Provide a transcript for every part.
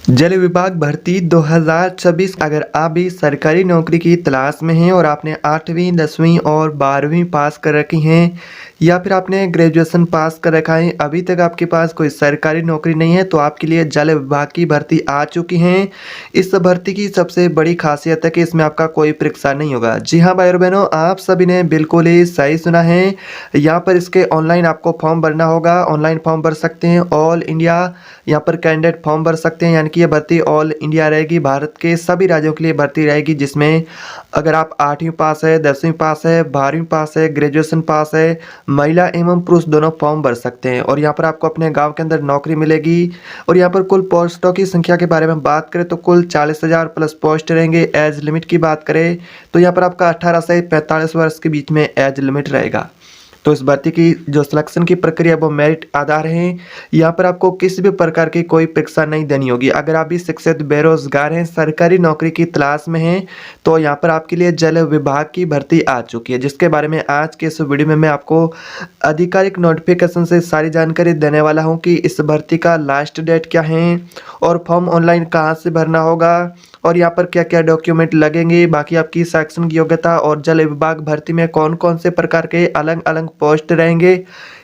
जल विभाग भर्ती 2026। अगर आप भी सरकारी नौकरी की तलाश में हैं और आपने 8वीं 10वीं और 12वीं पास कर रखी हैं या फिर आपने ग्रेजुएशन पास कर रखा है, अभी तक आपके पास कोई सरकारी नौकरी नहीं है, तो आपके लिए जल विभाग की भर्ती आ चुकी है। इस भर्ती की सबसे बड़ी खासियत है कि इसमें आपका कोई परीक्षा नहीं होगा। जी हाँ भाई और बहनों, आप सभी ने बिल्कुल ही सही सुना है। यहाँ पर इसके ऑनलाइन आपको फॉर्म भरना होगा। ऑनलाइन फॉर्म भर सकते हैं। ऑल इंडिया यहाँ पर कैंडिडेट फॉर्म भर सकते हैं, यानी कि ये भर्ती ऑल इंडिया रहेगी। भारत के सभी राज्यों के लिए भर्ती रहेगी, जिसमें अगर आप 8वीं पास है, 10वीं पास है, 12वीं पास है, ग्रेजुएशन पास है, महिला एवं पुरुष दोनों फॉर्म भर सकते हैं। और यहाँ पर आपको अपने गांव के अंदर नौकरी मिलेगी। और यहाँ पर कुल पोस्टों की संख्या के बारे में बात करें तो कुल 40,000 प्लस पोस्ट रहेंगे। एज लिमिट की बात करें तो यहाँ पर आपका 18 से 45 वर्ष के बीच में एज लिमिट रहेगा। तो इस भर्ती की जो सिलेक्शन की प्रक्रिया वो मेरिट आधार है। यहाँ पर आपको किसी भी प्रकार की कोई परीक्षा नहीं देनी होगी। अगर आप भी शिक्षित बेरोजगार हैं, सरकारी नौकरी की तलाश में हैं, तो यहाँ पर आपके लिए जल विभाग की भर्ती आ चुकी है, जिसके बारे में आज के इस वीडियो में मैं आपको आधिकारिक नोटिफिकेशन से सारी जानकारी देने वाला हूँ कि इस भर्ती का लास्ट डेट क्या है और फॉर्म ऑनलाइन कहाँ से भरना होगा और यहाँ पर क्या क्या डॉक्यूमेंट लगेंगे, बाकी आपकी शैक्षणिक योग्यता और जल विभाग भर्ती में कौन कौन से प्रकार के अलग अलग पोस्ट रहेंगे।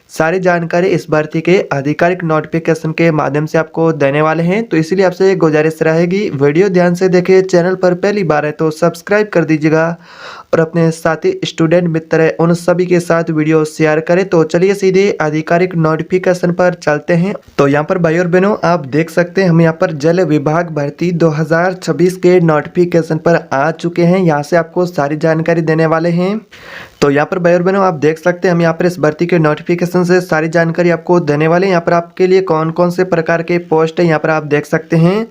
सारी जानकारी इस भर्ती के आधिकारिक नोटिफिकेशन के माध्यम से आपको देने वाले हैं। तो इसलिए आपसे गुजारिश रहेगी वीडियो ध्यान से देखें। चैनल पर पहली बार है तो सब्सक्राइब कर दीजिएगा और अपने साथी स्टूडेंट मित्र है उन सभी के साथ वीडियो शेयर करें। तो चलिए सीधे आधिकारिक नोटिफिकेशन पर चलते हैं। तो यहाँ पर भाई और बहनों, आप देख सकते हैं हम यहाँ पर जल विभाग भर्ती 2026 के नोटिफिकेशन पर आ चुके हैं। यहाँ से आपको सारी जानकारी देने वाले हैं। तो यहाँ पर भाई और बहनों, आप देख सकते हैं हम यहाँ पर इस भर्ती के नोटिफिकेशन से सारी जानकारी आपको देने वाले हैं। यहाँ पर आपके लिए कौन कौन से प्रकार के पोस्ट है यहाँ पर आप देख सकते हैं।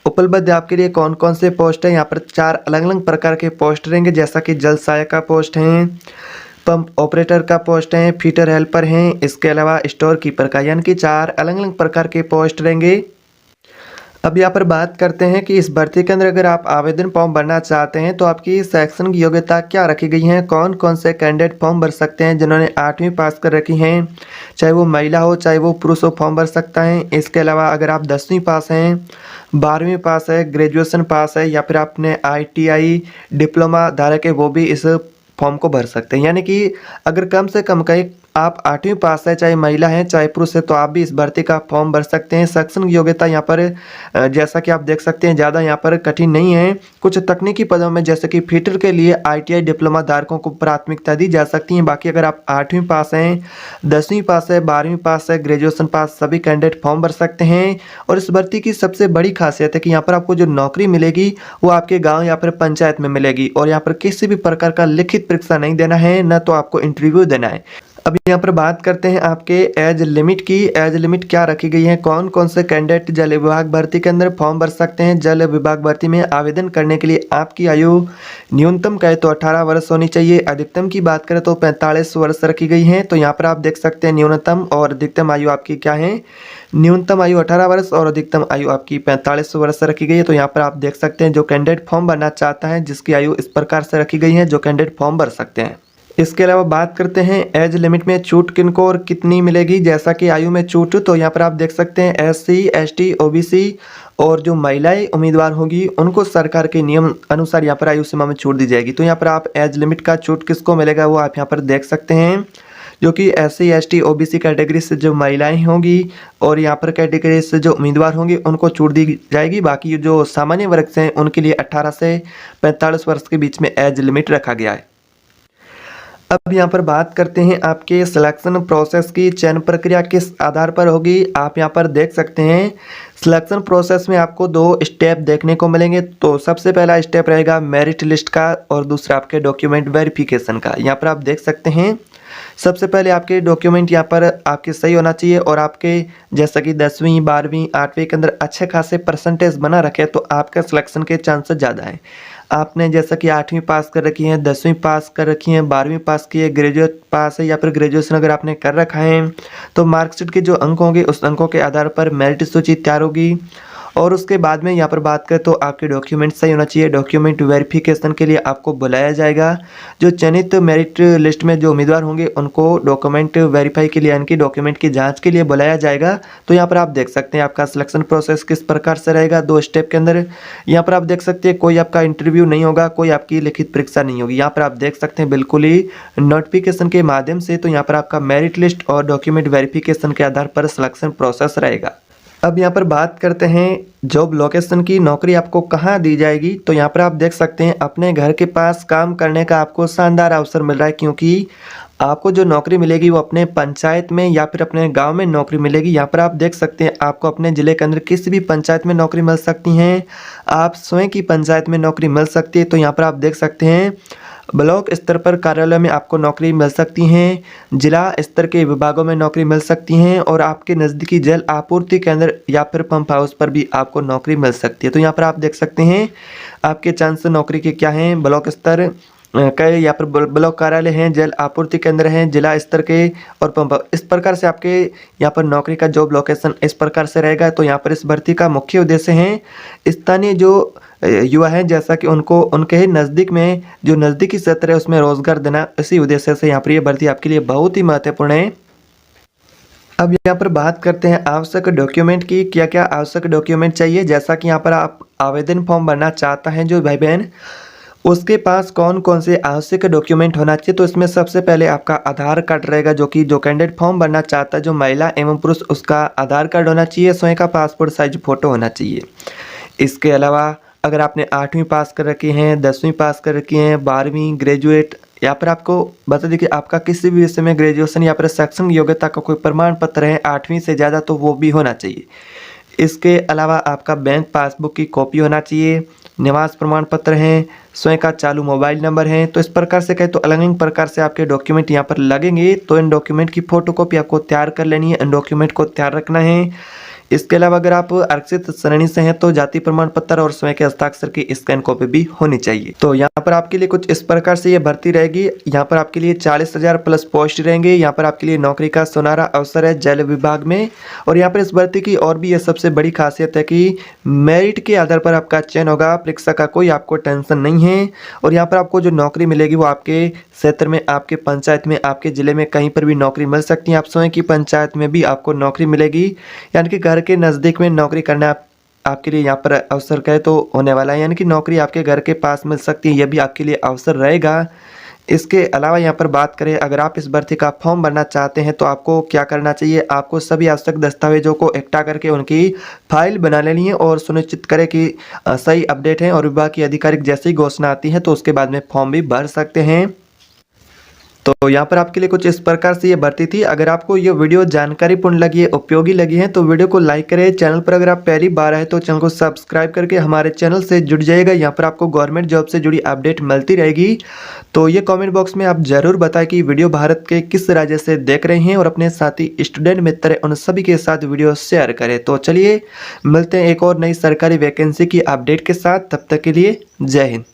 उपलब्ध आपके लिए कौन कौन से पोस्ट है। यहाँ पर 4 अलग अलग प्रकार के पोस्ट रहेंगे, जैसा कि जल सहायक का पोस्ट है, पंप ऑपरेटर का पोस्ट है, फीटर हेल्पर हैं, इसके अलावा स्टोर कीपर का, यानी कि 4 अलग अलग प्रकार के पोस्ट रहेंगे। अब यहाँ पर बात करते हैं कि इस भर्ती के अंदर अगर आप आवेदन फॉर्म भरना चाहते हैं तो आपकी शैक्षणिक योग्यता क्या रखी गई है, कौन कौन से कैंडिडेट फॉर्म भर सकते हैं जिन्होंने 8वीं पास कर रखी हैं, चाहे वो महिला हो चाहे वो पुरुष हो, फॉर्म भर सकता है। इसके अलावा अगर आप 10वीं पास हैं, 12वीं पास है, ग्रेजुएशन पास है या फिर आपने ITI डिप्लोमा धारक है, वो भी इस फॉर्म को भर सकते हैं। यानी कि अगर कम से कम कहीं आप 8वीं पास है, चाहे महिला है चाहे पुरुष है, तो आप भी इस भर्ती का फॉर्म भर सकते हैं। शैक्षणिक योग्यता यहाँ पर जैसा कि आप देख सकते हैं ज़्यादा यहाँ पर कठिन नहीं है। कुछ तकनीकी पदों में जैसे कि फीटर के लिए ITI डिप्लोमा धारकों को प्राथमिकता दी जा सकती है। बाकी अगर आप 8वीं पास हैं, 10वीं पास है, 12वीं पास है, ग्रेजुएशन पास, सभी कैंडिडेट फॉर्म भर सकते हैं। और इस भर्ती की सबसे बड़ी खासियत है कि यहाँ पर आपको जो नौकरी मिलेगी वो आपके गाँव या फिर पंचायत में मिलेगी और यहाँ पर किसी भी प्रकार का लिखित परीक्षा नहीं देना है, न तो आपको इंटरव्यू देना है। अब यहाँ पर बात करते हैं आपके एज लिमिट की। एज लिमिट क्या रखी गई है, कौन कौन से कैंडिडेट जल विभाग भर्ती के अंदर फॉर्म भर सकते हैं। जल विभाग भर्ती में आवेदन करने के लिए आपकी आयु न्यूनतम कहे तो 18 वर्ष होनी चाहिए। अधिकतम की बात करें तो 45 वर्ष रखी गई है। तो यहाँ पर आप देख सकते हैं न्यूनतम और अधिकतम आयु आपकी क्या है। न्यूनतम आयु 18 वर्ष और अधिकतम आयु आपकी 45 वर्ष रखी गई है। तो यहाँ पर आप देख सकते हैं जो कैंडिडेट फॉर्म भरना चाहता है, जिसकी आयु इस प्रकार से रखी गई है, जो कैंडिडेट फॉर्म भर सकते हैं। इसके अलावा बात करते हैं एज लिमिट में छूट किनको और कितनी मिलेगी। जैसा कि आयु में छूट, तो यहाँ पर आप देख सकते हैं SC ST OBC और जो महिलाएं उम्मीदवार होंगी उनको सरकार के नियम अनुसार यहाँ पर आयु सीमा में छूट दी जाएगी। तो यहाँ पर आप एज लिमिट का छूट किसको मिलेगा वो आप यहाँ पर देख सकते हैं, जो कि SC ST OBC कैटेगरी से जो महिलाएं होंगी और यहाँ पर कैटेगरी से जो उम्मीदवार होंगे उनको छूट दी जाएगी। बाकी जो सामान्य वर्ग से हैं उनके लिए 18 से 45 वर्ष के बीच में एज लिमिट रखा गया है। अब यहाँ पर बात करते हैं आपके सिलेक्शन प्रोसेस की। चयन प्रक्रिया किस आधार पर होगी, आप यहाँ पर देख सकते हैं। सिलेक्शन प्रोसेस में आपको 2 स्टेप देखने को मिलेंगे। तो सबसे पहला स्टेप रहेगा मेरिट लिस्ट का और दूसरा आपके डॉक्यूमेंट वेरिफिकेशन का। यहाँ पर आप देख सकते हैं सबसे पहले आपके डॉक्यूमेंट यहाँ पर आपके सही होना चाहिए और आपके जैसा कि 10वीं 12वीं 8वीं के अंदर अच्छे खासे परसेंटेज बना रखे तो आपका सिलेक्शन के चांसेस ज़्यादा है। आपने जैसा कि 8वीं पास कर रखी है, 10वीं पास कर रखी है, 12वीं पास की है, ग्रेजुएट पास है या फिर ग्रेजुएशन अगर आपने कर रखा है, तो मार्कशीट के जो अंक होंगे उस अंकों के आधार पर मेरिट सूची तैयार होगी और उसके बाद में यहाँ पर बात करें तो आपके डॉक्यूमेंट सही होना चाहिए। डॉक्यूमेंट वेरिफिकेशन के लिए आपको बुलाया जाएगा। जो चयनित मेरिट लिस्ट में जो उम्मीदवार होंगे उनको डॉक्यूमेंट वेरीफाई के लिए यानी कि डॉक्यूमेंट की जांच के लिए बुलाया जाएगा। तो यहाँ पर आप देख सकते हैं आपका सिलेक्शन प्रोसेस किस प्रकार से रहेगा 2 स्टेप के अंदर। यहाँ पर आप देख सकते हैं कोई आपका इंटरव्यू नहीं होगा, कोई आपकी लिखित परीक्षा नहीं होगी। यहाँ पर आप देख सकते हैं बिल्कुल ही नोटिफिकेशन के माध्यम से। तो यहाँ पर आपका मेरिट लिस्ट और डॉक्यूमेंट वेरिफिकेशन के आधार पर सिलेक्शन प्रोसेस रहेगा। अब यहाँ पर बात करते हैं जॉब लोकेशन की, नौकरी आपको कहाँ दी जाएगी। तो यहाँ पर आप देख सकते हैं अपने घर के पास काम करने का आपको शानदार अवसर मिल रहा है, क्योंकि आपको जो नौकरी मिलेगी वो अपने पंचायत में या फिर अपने गांव में नौकरी मिलेगी। यहाँ पर आप देख सकते हैं आपको अपने ज़िले के अंदर किसी भी पंचायत में नौकरी मिल सकती है, आप स्वयं की पंचायत में नौकरी मिल सकती है। तो यहाँ पर आप देख सकते हैं ब्लॉक स्तर पर कार्यालय में आपको नौकरी मिल सकती हैं, जिला स्तर के विभागों में नौकरी मिल सकती हैं और आपके नज़दीकी जल आपूर्ति केंद्र या फिर पंप हाउस पर भी आपको नौकरी मिल सकती है। तो यहाँ पर आप देख सकते हैं आपके चांस नौकरी के क्या हैं। ब्लॉक स्तर कई यहाँ पर ब्लॉक कार्यालय हैं, जल आपूर्ति केंद्र हैं, जिला स्तर के और पंप, इस प्रकार से आपके यहाँ पर नौकरी का जॉब लोकेशन इस प्रकार से रहेगा। तो यहाँ पर इस भर्ती का मुख्य उद्देश्य है स्थानीय जो युवा हैं जैसा कि उनको उनके ही नज़दीक में जो नज़दीकी क्षेत्र है उसमें रोजगार देना, इसी उद्देश्य से यहाँ पर ये भर्ती आपके लिए बहुत ही महत्वपूर्ण है। अब यहाँ पर बात करते हैं आवश्यक डॉक्यूमेंट की, क्या क्या आवश्यक डॉक्यूमेंट चाहिए। जैसा कि यहाँ पर आप आवेदन फॉर्म भरना चाहता है जो भाई बहन, उसके पास कौन कौन से आवश्यक डॉक्यूमेंट होना चाहिए। तो इसमें सबसे पहले आपका आधार कार्ड रहेगा, जो कि जो कैंडिडेट फॉर्म भरना चाहता है जो महिला एवं पुरुष उसका आधार कार्ड होना चाहिए, स्वयं का पासपोर्ट साइज फ़ोटो होना चाहिए। इसके अलावा अगर आपने 8वीं पास कर रखी हैं, 10वीं पास कर रखी हैं, 12वीं ग्रेजुएट या फिर आपको बता दें कि आपका किसी भी विषय में ग्रेजुएशन या फिर शैक्षणिक योग्यता का कोई प्रमाण पत्र है 8वीं से ज़्यादा, तो वो भी होना चाहिए। इसके अलावा आपका बैंक पासबुक की कॉपी होना चाहिए, निवास प्रमाण पत्र हैं, स्वयं का चालू मोबाइल नंबर है। तो इस प्रकार से कहें तो अलग अलग प्रकार से आपके डॉक्यूमेंट यहाँ पर लगेंगे। तो इन डॉक्यूमेंट की फ़ोटोकॉपी आपको तैयार कर लेनी है, इन डॉक्यूमेंट को तैयार रखना है। इसके अलावा अगर आप आरक्षित श्रेणी से हैं तो जाति प्रमाण पत्र और स्वयं के हस्ताक्षर की स्कैन कॉपी भी होनी चाहिए। तो यहाँ पर आपके लिए कुछ इस प्रकार से ये भर्ती रहेगी। यहाँ पर आपके लिए 40,000 प्लस पोस्ट रहेंगे। यहाँ पर आपके लिए नौकरी का सुनहरा अवसर है जल विभाग में। और यहाँ पर इस भर्ती की और भी ये सबसे बड़ी खासियत है कि मेरिट के आधार पर आपका चयन होगा, परीक्षा का कोई आपको टेंशन नहीं है। और यहाँ पर आपको जो नौकरी मिलेगी वो आपके क्षेत्र में, आपके पंचायत में, आपके ज़िले में कहीं पर भी नौकरी मिल सकती है। आप स्वयं की पंचायत में भी आपको नौकरी मिलेगी, यानी कि घर के नज़दीक में नौकरी करना आपके लिए यहाँ पर अवसर कहे तो होने वाला है, यानी कि नौकरी आपके घर के पास मिल सकती है, यह भी आपके लिए अवसर रहेगा। इसके अलावा यहाँ पर बात करें अगर आप इस भर्ती का फॉर्म भरना चाहते हैं तो आपको क्या करना चाहिए। आपको सभी आवश्यक दस्तावेजों को इकट्ठा करके उनकी फाइल बना लेनी है और सुनिश्चित करें कि सही अपडेट है और विभाग की आधिकारिक जैसे ही घोषणा आती है तो उसके बाद में फॉर्म भी भर सकते हैं। तो यहाँ पर आपके लिए कुछ इस प्रकार से ये भर्ती थी। अगर आपको ये वीडियो जानकारीपूर्ण लगी है, उपयोगी लगी है तो वीडियो को लाइक करें। चैनल पर अगर आप पहली बार आए तो चैनल को सब्सक्राइब करके हमारे चैनल से जुड़ जाइएगा। यहाँ पर आपको गवर्नमेंट जॉब से जुड़ी अपडेट मिलती रहेगी। तो ये कमेंट बॉक्स में आप ज़रूर बताएं कि वीडियो भारत के किस राज्य से देख रहे हैं और अपने साथी स्टूडेंट मित्र हैं उन सभी के साथ वीडियो शेयर करें। तो चलिए मिलते हैं एक और नई सरकारी वैकेंसी की अपडेट के साथ, तब तक के लिए जय हिंद।